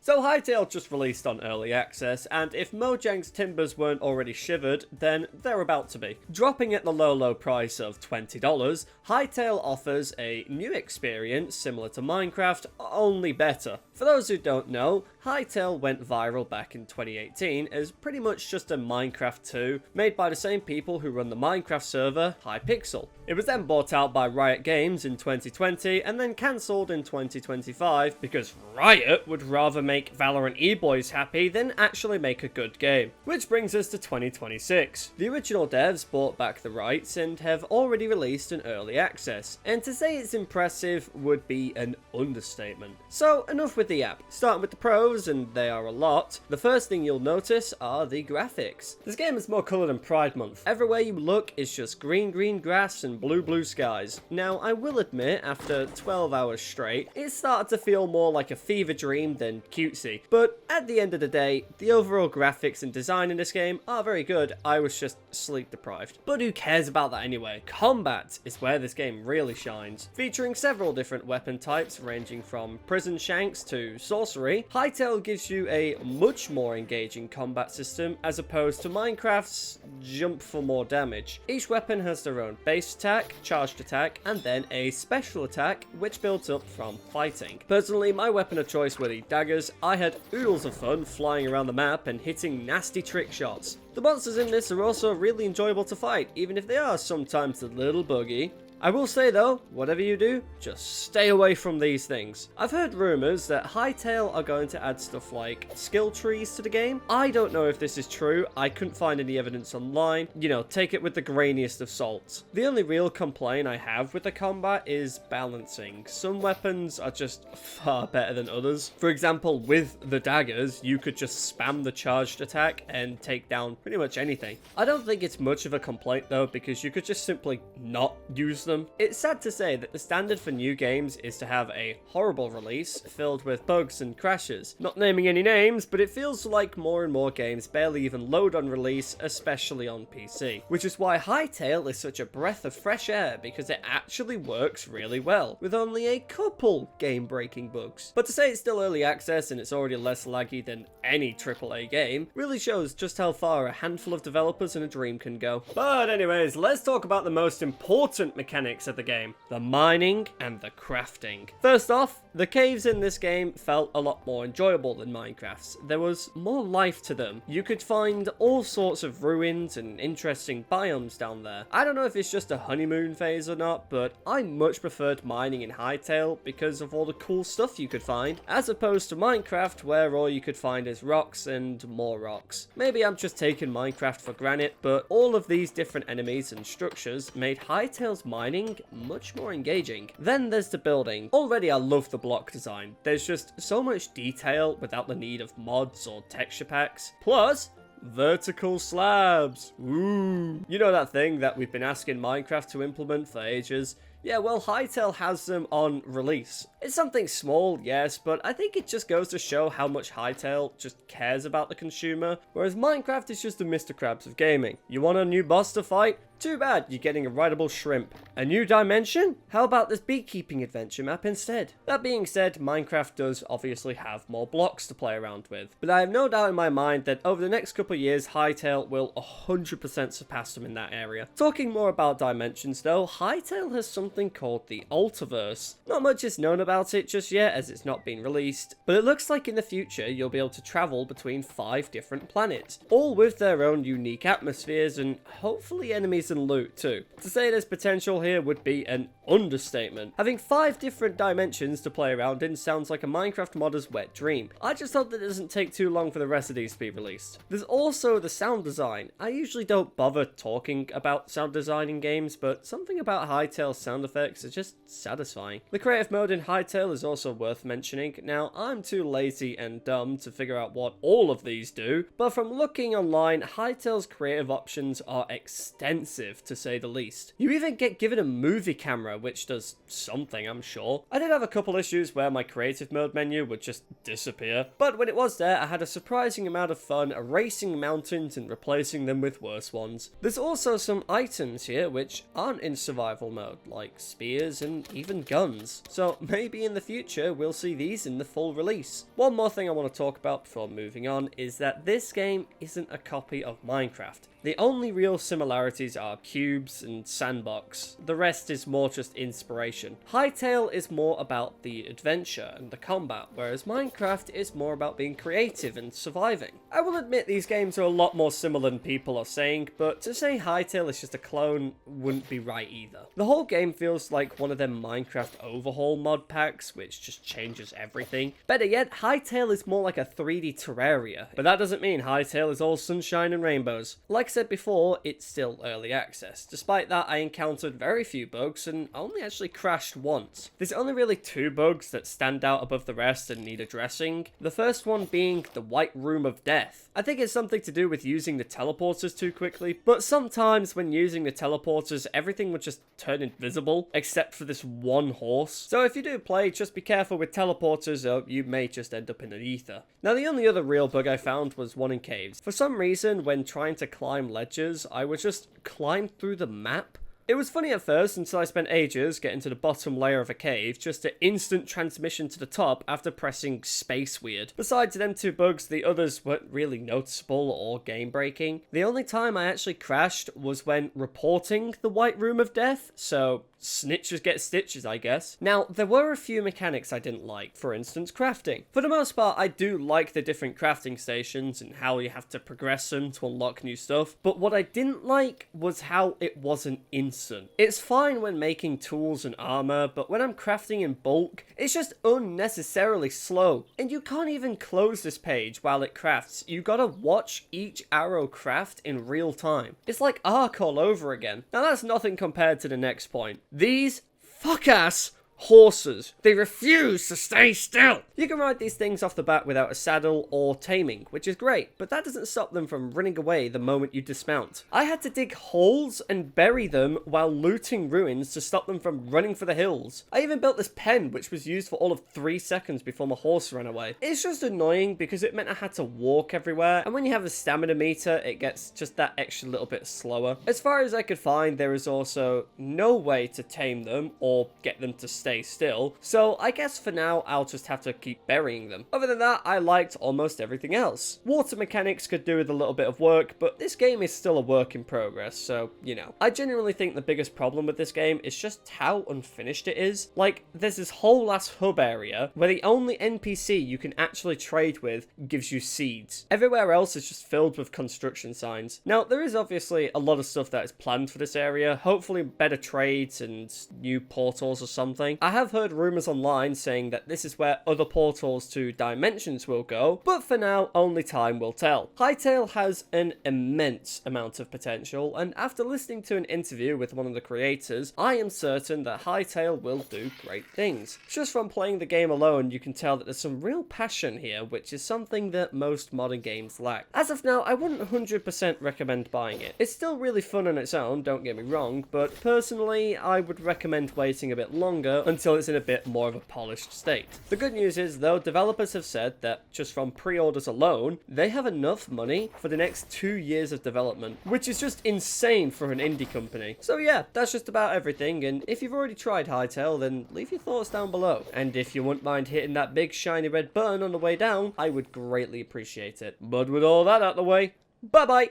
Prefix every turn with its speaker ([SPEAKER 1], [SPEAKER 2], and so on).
[SPEAKER 1] So Hytale just released on early access, and if Mojang's timbers weren't already shivered, then they're about to be. Dropping at the low price of $20, Hytale offers a new experience similar to Minecraft, only better. For those who don't know, Hytale went viral back in 2018 as pretty much just a Minecraft 2 made by the same people who run the Minecraft server Hypixel. It was then bought out by Riot Games in 2020 and then cancelled in 2025 because Riot would rather make Valorant e-boys happy than actually make a good game. Which brings us to 2026. The original devs bought back the rights and have already released an early access, and to say it's impressive would be an understatement. So enough with the app. Starting with the pros, and they are a lot. The first thing you'll notice are the graphics. This game is more colour than Pride Month. Everywhere you look is just green grass and blue skies. Now I will admit, after 12 hours straight, it started to feel more like a fever dream than cutesy. But at the end of the day, the overall graphics and design in this game are very good. I was just sleep deprived. But who cares about that anyway? Combat is where this game really shines. Featuring several different weapon types ranging from prison shanks to sorcery, Hytale gives you a much more engaging combat system as opposed to Minecraft's jump for more damage. Each weapon has their own base attack, charged attack, and then a special attack which builds up from fighting. Personally, my weapon of choice were the daggers. I had oodles of fun flying around the map and hitting nasty trick shots. The monsters in this are also really enjoyable to fight, even if they are sometimes a little buggy. I will say though, whatever you do, just stay away from these things. I've heard rumours that Hytale are going to add stuff like skill trees to the game. I don't know if this is true, I couldn't find any evidence online. You know, take it with the grainiest of salt. The only real complaint I have with the combat is balancing. Some weapons are just far better than others. For example, with the daggers, you could just spam the charged attack and take down pretty much anything. I don't think it's much of a complaint though, because you could just simply not use them. It's sad to say that the standard for new games is to have a horrible release filled with bugs and crashes. Not naming any names, but it feels like more and more games barely even load on release, especially on PC. Which is why Hytale is such a breath of fresh air, because it actually works really well, with only a couple game-breaking bugs. But to say it's still early access and it's already less laggy than any AAA game, really shows just how far a handful of developers and a dream can go. But anyways, let's talk about the most important mechanics of the game: the mining and the crafting. First off, the caves in this game felt a lot more enjoyable than Minecraft's. There was more life to them. You could find all sorts of ruins and interesting biomes down there. I don't know if it's just a honeymoon phase or not, but I much preferred mining in Hytale because of all the cool stuff you could find, as opposed to Minecraft where all you could find is rocks and more rocks. Maybe I'm just taking Minecraft for granted, but all of these different enemies and structures made Hytale's mining much more engaging. Then there's the building. Already I love the block design. There's just so much detail without the need of mods or texture packs. Plus, vertical slabs. Ooh. You know that thing that we've been asking Minecraft to implement for ages? Yeah, well, Hytale has them on release. It's something small, yes, but I think it just goes to show how much Hytale just cares about the consumer, whereas Minecraft is just the Mr. Krabs of gaming. You want a new boss to fight? Too bad, you're getting a rideable shrimp. A new dimension? How about this beekeeping adventure map instead? That being said, Minecraft does obviously have more blocks to play around with, but I have no doubt in my mind that over the next couple of years, Hytale will 100% surpass them in that area. Talking more about dimensions though, Hytale has something called the Ultiverse. Not much is known about it just yet as it's not been released, but it looks like in the future you'll be able to travel between 5 different planets, all with their own unique atmospheres and hopefully enemies and loot too. To say there's potential here would be an understatement. Having 5 different dimensions to play around in sounds like a Minecraft modder's wet dream. I just hope that it doesn't take too long for the rest of these to be released. There's also the sound design. I usually don't bother talking about sound design in games, but something about Hytale's sound effects are just satisfying. The creative mode in Hytale is also worth mentioning. Now, I'm too lazy and dumb to figure out what all of these do, but from looking online, Hytale's creative options are extensive to say the least. You even get given a movie camera which does something, I'm sure. I did have a couple issues where my creative mode menu would just disappear, but when it was there, I had a surprising amount of fun erasing mountains and replacing them with worse ones. There's also some items here which aren't in survival mode, like spears and even guns, so maybe in the future we'll see these in the full release. One more thing I want to talk about before moving on is that this game isn't a copy of Minecraft. The only real similarities are cubes and sandbox. The rest is more just inspiration. Hytale is more about the adventure and the combat, whereas Minecraft is more about being creative and surviving. I will admit these games are a lot more similar than people are saying, but to say Hytale is just a clone wouldn't be right either. The whole game feels like one of them Minecraft overhaul mod packs, which just changes everything. Better yet, Hytale is more like a 3D Terraria, but that doesn't mean Hytale is all sunshine and rainbows. Like I said before, it's still early access. Despite that, I encountered very few bugs and only actually crashed once. There's only really 2 bugs that stand out above the rest and need addressing. The first one being the White Room of Death. I think it's something to do with using the teleporters too quickly, but sometimes when using the teleporters, everything would just turn invisible, except for this one horse. So if you do play, just be careful with teleporters or you may just end up in an ether. Now the only other real bug I found was one in caves. For some reason, when trying to climb ledges, I would just climb through the map. It was funny at first until I spent ages getting to the bottom layer of a cave, just to instant transmission to the top after pressing space weird. Besides them 2 bugs, the others weren't really noticeable or game breaking. The only time I actually crashed was when reporting the White Room of Death, so snitches get stitches, I guess. Now, there were a few mechanics I didn't like, for instance, crafting. For the most part, I do like the different crafting stations and how you have to progress them to unlock new stuff, but what I didn't like was how it wasn't instant. It's fine when making tools and armor, but when I'm crafting in bulk, it's just unnecessarily slow. And you can't even close this page while it crafts. You gotta watch each arrow craft in real time. It's like Ark all over again. Now that's nothing compared to the next point. These fuck-ass horses. They refuse to stay still. You can ride these things off the bat without a saddle or taming, which is great, but that doesn't stop them from running away the moment you dismount. I had to dig holes and bury them while looting ruins to stop them from running for the hills. I even built this pen, which was used for all of 3 seconds before my horse ran away. It's just annoying because it meant I had to walk everywhere, and when you have a stamina meter, it gets just that extra little bit slower. As far as I could find, there is also no way to tame them or get them to stay still, so I guess for now I'll just have to keep burying them. Other than that, I liked almost everything else. Water mechanics could do with a little bit of work, but this game is still a work in progress, so, you know. I genuinely think the biggest problem with this game is just how unfinished it is. Like, there's this whole last hub area where the only NPC you can actually trade with gives you seeds. Everywhere else is just filled with construction signs. Now, there is obviously a lot of stuff that is planned for this area, hopefully better trades and new portals or something. I have heard rumors online saying that this is where other portals to dimensions will go, but for now, only time will tell. Hytale has an immense amount of potential, and after listening to an interview with one of the creators, I am certain that Hytale will do great things. Just from playing the game alone, you can tell that there's some real passion here, which is something that most modern games lack. As of now, I wouldn't 100% recommend buying it. It's still really fun on its own, don't get me wrong, but personally, I would recommend waiting a bit longer until it's in a bit more of a polished state. The good news is, though, developers have said that just from pre-orders alone, they have enough money for the next 2 years of development, which is just insane for an indie company. So yeah, that's just about everything, and if you've already tried Hytale, then leave your thoughts down below. And if you wouldn't mind hitting that big shiny red button on the way down, I would greatly appreciate it. But with all that out the way, bye-bye!